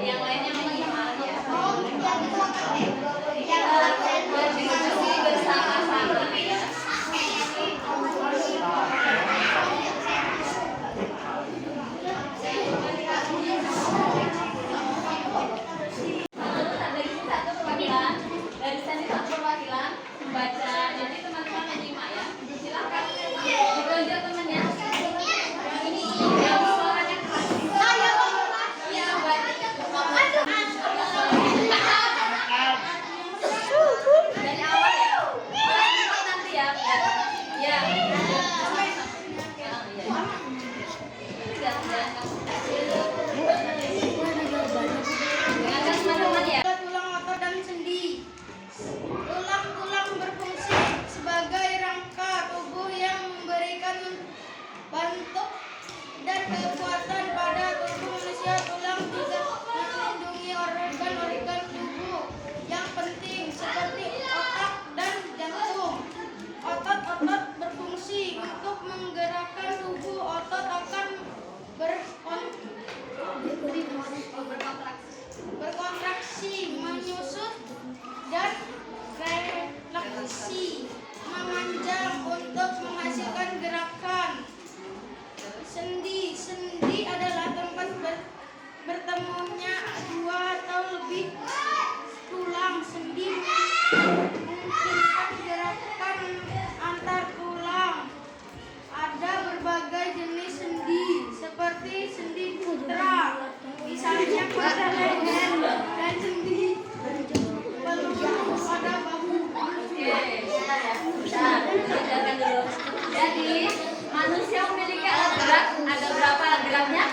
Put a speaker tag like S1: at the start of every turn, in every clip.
S1: yang lainnya menyimak ya. Berdiskusi bersama-sama ya. Dari sini satu perwakilan baca, jadi teman-teman menyimak ya. Silakan ditunjuk temannya. Ini yang suaranya keras. Iya, baca. Dari awal ya. Nanti ya. Ya. Dengarkan teman-teman ya.
S2: Tulang otot dan sendi. Tulang-tulang berfungsi sebagai rangka tubuh yang memberikan bentuk dan kekuatan pada tubuh manusia. Tulang juga melindungi organ-organ tubuh yang penting seperti otak dan jantung. Otot-otot berfungsi untuk menggerakkan tubuh. Otot akan berkontraksi, menyusut, dan relaksasi, memanjang untuk menghasilkan gerakan. Sendi adalah tempat bertemunya dua atau lebih tulang. Sendi memungkinkan gerakan antar tulang. Ada berbagai jenis sendi seperti sendi putra, misalnya pada leher, dan sendi peluru pada bahu.
S1: Oke, bentar ya. Bentar, dengarkan dulu. Jadi, manusia memiliki alat gerak. Ada berapa alat geraknya?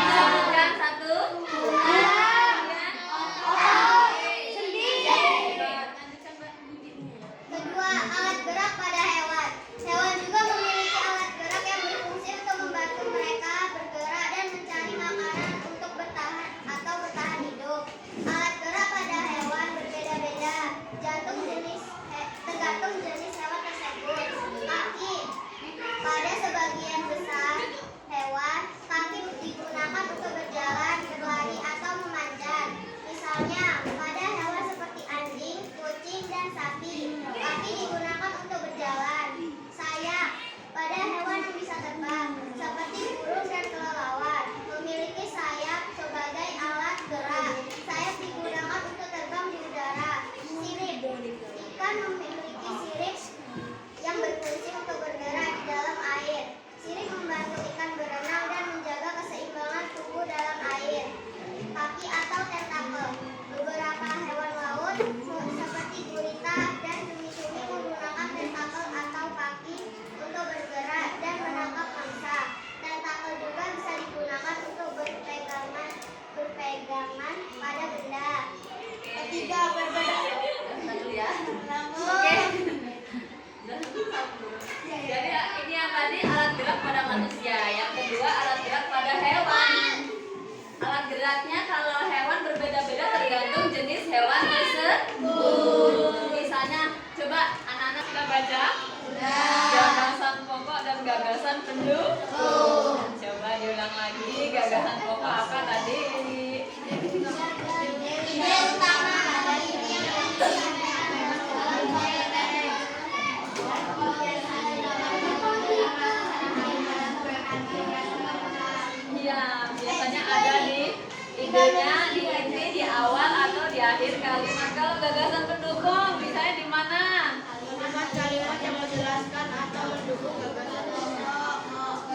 S1: Sebutkan satu.
S3: Kedua, alat gerak pada hewan. Hewan juga memiliki alat gerak yang berfungsi untuk membantu mereka bergerak dan mencari makanan untuk bertahan atau bertahan hidup. Alat gerak pada hewan berbeda-beda, tergantung jenis hewan tersebut. Kaki. Pada sebagian besar hewan, kaki digunakan untuk berjalan, berlari, atau memanjat. Misalnya, pada hewan seperti anjing, kucing, dan sapi, kaki digunakan untuk berjalan. Sayap. Pada hewan yang bisa terbang, seperti burung dan kelelawar, memiliki sayap sebagai alat gerak. Sayap digunakan untuk terbang di udara. Sirip. Ikan memiliki sirip yang berfungsi untuk bergerak di dalam air. Sirip membantu ikan berenang dan menjaga keseimbangan tubuh dalam air. Kaki atau tentakel. Beberapa hewan laut seperti gurita dan cumi-cumi menggunakan tentakel atau kaki untuk bergerak dan menangkap mangsa. Tentakel juga bisa digunakan untuk berpegangan pada benda.
S2: Ketiga, perbedaan.
S1: Bentar dulu ya. Oke. Jadi ini yang tadi alat gerak pada manusia. Yang kedua alat gerak pada hewan. Alat geraknya kalau hewan berbeda-beda tergantung jenis hewan tersebut. Misalnya, coba anak-anak kita baca. Gagasan pokok dan gagasan pendukung. Coba diulang lagi. Gagasan pokok apa tadi?
S3: Ide utama dari
S1: Iya, biasanya ada di idenya di inti, di awal atau di akhir kalimat. Kalau gagasan pendukung, misalnya di mana?
S2: Kalimat yang menjelaskan atau mendukung gagasan pokok.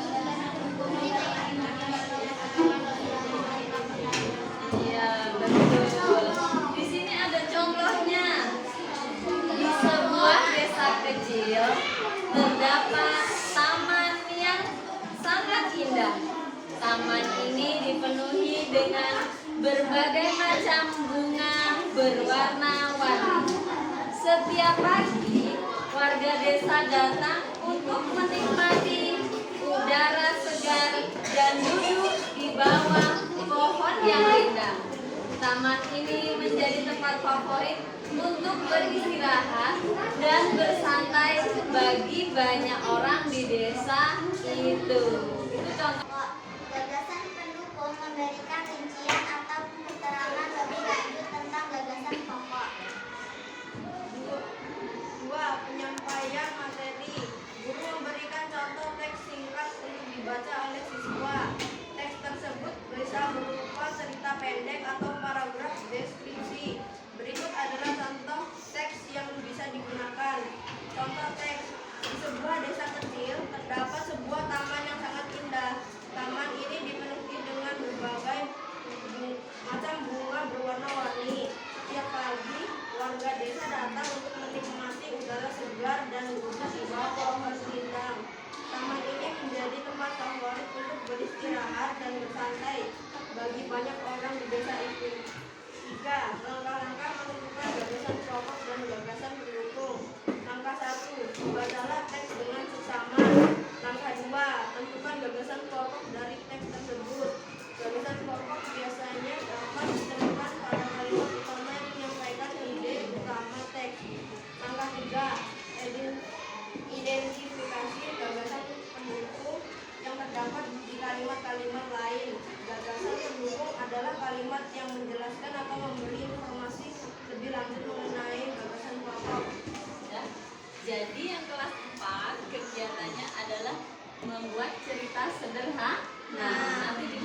S1: Iya, betul. Di sini ada contohnya. Di sebuah desa kecil terdapat taman yang sangat indah. Taman ini dipenuhi dengan berbagai macam bunga berwarna-warni. Setiap pagi, warga desa datang untuk menikmati udara segar dan duduk di bawah pohon yang rindang. Taman ini menjadi tempat favorit untuk beristirahat dan bersantai bagi banyak orang di desa itu. Itu contoh.
S3: Gagasan pendukung memberikan rincian atau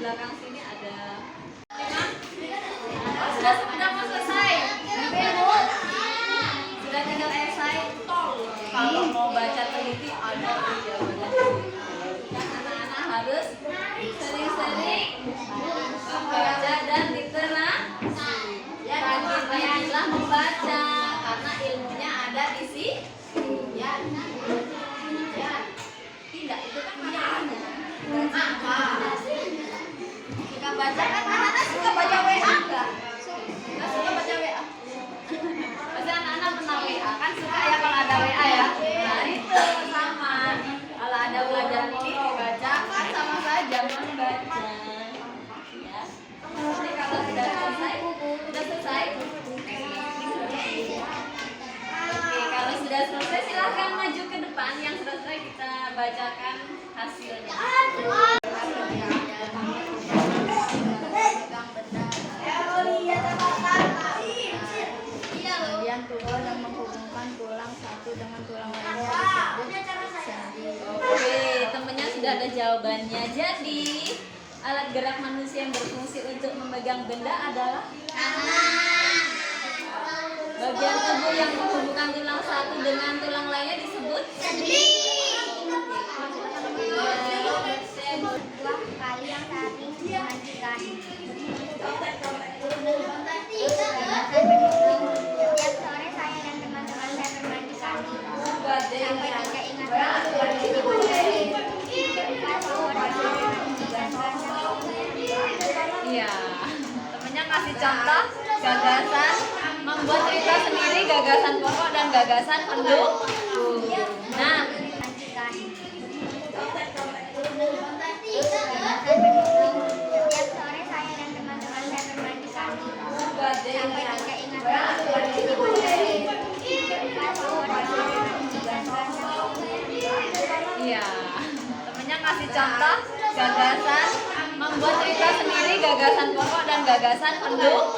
S1: belakang sini ada. Oh, sudah mau selesai. Sudah tinggal esai. Kalau mau baca teliti ada jawabannya. Kan anak-anak harus sering-sering membaca dan literasi. Rajin-rajinlah membaca karena ilmunya ada di sini. Ya. Tidak, itu kan maknanya. Suka baca kan anak-anak suka baca WA enggak? Enggak suka baca WA. Pasti anak-anak pernah WA kan suka ya kalau ada WA ya. Nah itu sama. Kalau ada pelajaran ini dibaca kan sama saja membaca. Ya. Jadi kalau sudah selesai. Oke, kalau sudah selesai silahkan maju ke depan. Yang sudah selesai kita bacakan hasilnya.
S2: Kemudian tulang yang menghubungkan tulang satu dengan tulang lainnya disebut sendi.
S1: Oke, temennya sudah ada jawabannya. Jadi, alat gerak manusia yang berfungsi untuk memegang benda adalah bagian tubuh yang menghubungkan tulang satu dengan tulang lainnya disebut
S3: Sendi. Sebuah kali yang saling dimandikan. Setiap sore saya dan teman-teman saya bermandi kali. Sampai tidak ingat
S1: iya. Temennya kasih contoh gagasan membuat cerita sendiri, gagasan pokok dan gagasan pendukung. Nah,
S3: setiap sore saya dan teman-teman saya bermandi kali. Sampai tidak ingat
S1: iya. Temennya kasih contoh gagasan membuat cerita sendiri, gagasan pokok dan gagasan pendukung.